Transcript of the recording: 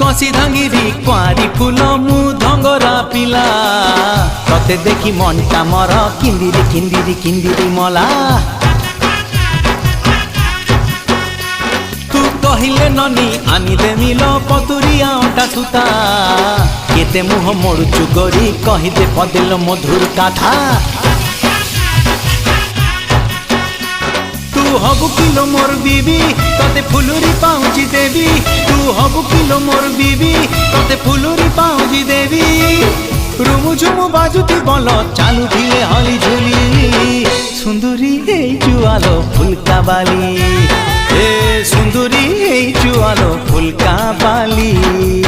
कसी धांगिरी कुआरी फूल मु धंगरा पिला तते देखी मनटा मर किंदिरी किंदिरी किंदिरी मला तू कहिले ननी आनी देमिल पतुरिया अटा सुता केते मुह मोड़ुचु गोरी कहिदे पदेल मधुर काथा तू हबु किलो मोर बीबी तते फुलुरी पाउजी देवी तू हबु किलो मोर बीबी तते फुलुरी पाउजी देवी रुमु झुमु बाजुती बल चालू धिले हली झुली सुंदरी हे जुआलो फुलका बाली ए सुंदरी हे जुआलो फुलका बाली।